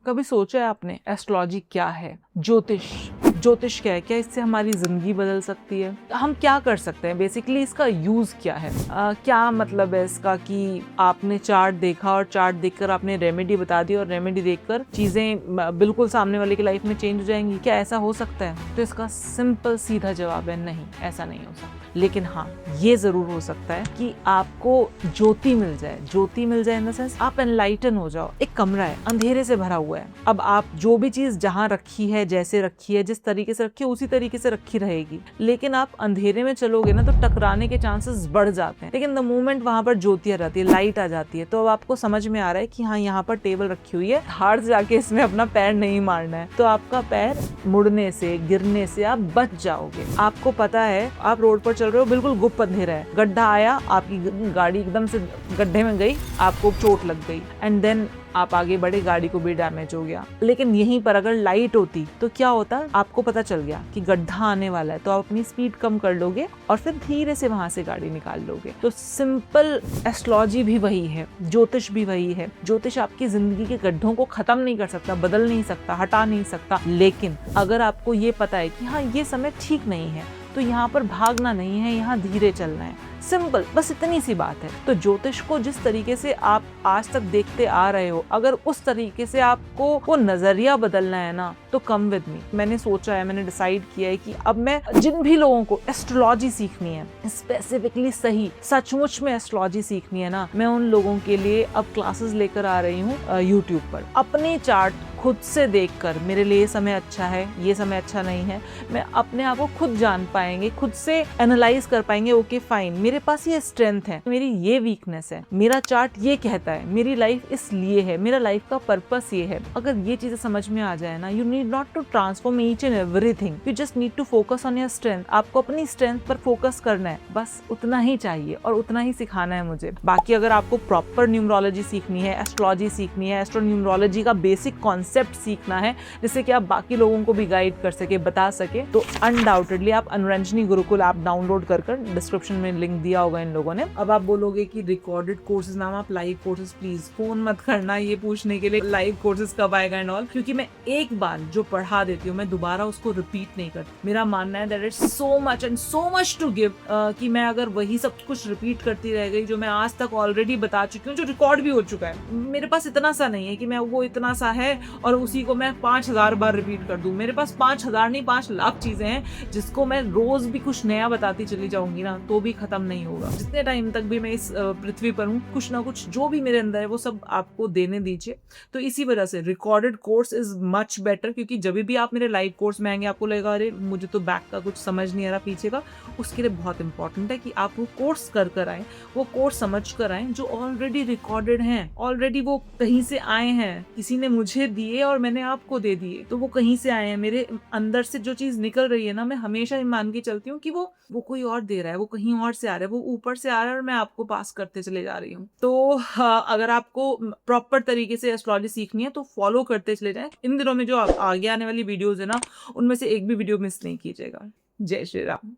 कभी सोचा है आपने एस्ट्रोलॉजी क्या है? ज्योतिष क्या है? क्या इससे हमारी जिंदगी बदल सकती है? हम क्या कर सकते हैं? बेसिकली इसका यूज क्या है? क्या मतलब है इसका कि आपने चार्ट देखा और चार्ट देखकर आपने रेमेडी बता दी और रेमेडी देखकर चीजें बिल्कुल सामने वाले की लाइफ में चेंज हो जाएंगी? क्या ऐसा हो सकता है? तो इसका सिंपल सीधा जवाब है नहीं, ऐसा नहीं हो सकता। लेकिन हाँ, ये जरूर हो सकता है कि आपको ज्योति मिल जाए इन द सेंस आप एनलाइटन हो जाओ। एक कमरा है, अंधेरे से भरा हुआ है। अब आप जो भी चीज जहां रखी है, जैसे रखी है, जिस तरीके से रखी है, उसी तरीके से रखी रहेगी। लेकिन आप अंधेरे में चलोगे ना तो टकराने के चांसेस बढ़ जाते हैं। लेकिन द मोमेंट वहां पर ज्योति आ जाती है, लाइट आ जाती है, तो अब आपको समझ में आ रहा है कि हाँ, यहाँ पर टेबल रखी हुई है, हार्ड जाके इसमें अपना पैर नहीं मारना है, तो आपका पैर मुड़ने से, गिरने से आप बच जाओगे। आपको पता है आप रोड पर चल रहे हो, बिल्कुल गुप्त अंधेरा है, गड्ढा आया, आपकी गाड़ी एकदम से गड्ढे में गई, आपको चोट लग गई, एंड देन आप आगे बढ़े, गाड़ी को भी डैमेज हो गया। लेकिन यहीं पर अगर लाइट होती तो क्या होता? आपको पता चल गया कि गड्ढा आने वाला है, तो आप अपनी स्पीड कम कर लोगे और फिर धीरे से वहां से गाड़ी निकाल लोगे। तो सिंपल एस्ट्रोलॉजी भी वही है, ज्योतिष भी वही है। ज्योतिष आपकी जिंदगी के गड्ढों को खत्म नहीं कर सकता, बदल नहीं सकता, हटा नहीं सकता। लेकिन अगर आपको ये पता है कि हाँ, ये समय ठीक नहीं है, तो यहाँ पर भागना नहीं है, यहाँ धीरे चलना है। सिंपल, बस इतनी सी बात है। तो ज्योतिष को जिस तरीके से आप आज तक देखते आ रहे हो, अगर उस तरीके से आपको वो नजरिया बदलना है ना, तो कम विद मी। मैंने सोचा है, मैंने डिसाइड किया है कि अब मैं जिन भी लोगों को एस्ट्रोलॉजी सीखनी है, स्पेसिफिकली सही सचमुच में एस्ट्रोलॉजी सीखनी है ना, मैं उन लोगों के लिए अब क्लासेस लेकर आ रही हूँ यूट्यूब पर। अपने चार्ट खुद से देखकर मेरे लिए ये समय अच्छा है, ये समय अच्छा नहीं है, मैं अपने आप को खुद जान पाएंगे, खुद से एनालाइज कर पाएंगे। ओके फाइन, मेरे पास ये स्ट्रेंथ है, मेरी ये वीकनेस है, मेरा चार्ट ये कहता है, मेरी लाइफ इसलिए है, मेरा लाइफ का पर्पस ये है। अगर ये चीजें समझ में आ जाए ना, you need not to transform each and everything, you just need to focus on your strength. आपको अपनी स्ट्रेंथ पर फोकस करना है, बस उतना ही चाहिए और उतना ही सिखाना है मुझे। बाकी अगर आपको प्रॉपर न्यूमरोलॉजी सीखनी है, एस्ट्रोलॉजी सीखनी है, एस्ट्रो न्यूमरोलॉजी का बेसिक कॉन्सेप्ट सीखना है, जिससे कि आप बाकी लोगों को भी गाइड कर सके, बता सके, तो अनडाउटेडली आप अनुरंजनी गुरुकुल ऐप डाउनलोड कर डिस्क्रिप्शन में लिंक दिया होगा इन लोगों ने। अब आप बोलोगे कि रिकॉर्डेड कोर्सेज नाम, आप लाइव कोर्सेज प्लीज फोन मत करना ये पूछने के लिए लाइव कोर्सेज कब आएगा एंड ऑल, क्योंकि मैं एक बार जो पढ़ा देती हूँ, मैं दोबारा उसको रिपीट नहीं करती। मेरा मानना है that it's so much and so much to give, कि मैं अगर वही सब कुछ रिपीट करती रह गई जो मैं आज तक ऑलरेडी बता चुकी हूँ, जो रिकॉर्ड भी हो चुका है, मेरे पास इतना सा नहीं है कि मैं वो इतना सा है और उसी को मैं 5000 बार रिपीट कर दूं। मेरे पास 5000 नहीं, 5 लाख चीजें हैं जिसको मैं रोज भी कुछ नया बताती चली जाऊंगी ना, तो भी खत्म नहीं होगा। जितने टाइम तक भी मैं इस पृथ्वी पर हूँ, कुछ ना कुछ जो भी मेरे अंदर है वो सब आपको देने दीजिए। तो इसी वजह से recorded course is much better, क्योंकि जब भी आप मेरे लाइव कोर्स में आएंगे, आपको लगेगा अरे मुझे तो बैक का कुछ समझ नहीं आ रहा, पीछे का। उसके लिए बहुत इंपॉर्टेंट है कि आप वो कोर्स कर आए, वो कोर्स समझ कर आए जो ऑलरेडी रिकॉर्डेड हैं, ऑलरेडी वो कहीं से आए हैं, किसी ने मुझे दिए और मैंने आपको दे दिए, तो वो कहीं से आए हैं। मेरे अंदर से जो चीज निकल रही है ना, मैं हमेशा मान के चलती हूँ कि वो कोई और दे रहा है, वो कहीं और से आ रहा है, वो ऊपर से आ रहा है और मैं आपको पास करते चले जा रही हूँ। तो अगर आपको प्रॉपर तरीके से एस्ट्रोलॉजी सीखनी है तो फॉलो करते चले जाएं। इन दिनों में जो आगे आने वाली वीडियोज है ना, उनमें से एक भी वीडियो मिस नहीं कीजिएगा। जय श्री राम।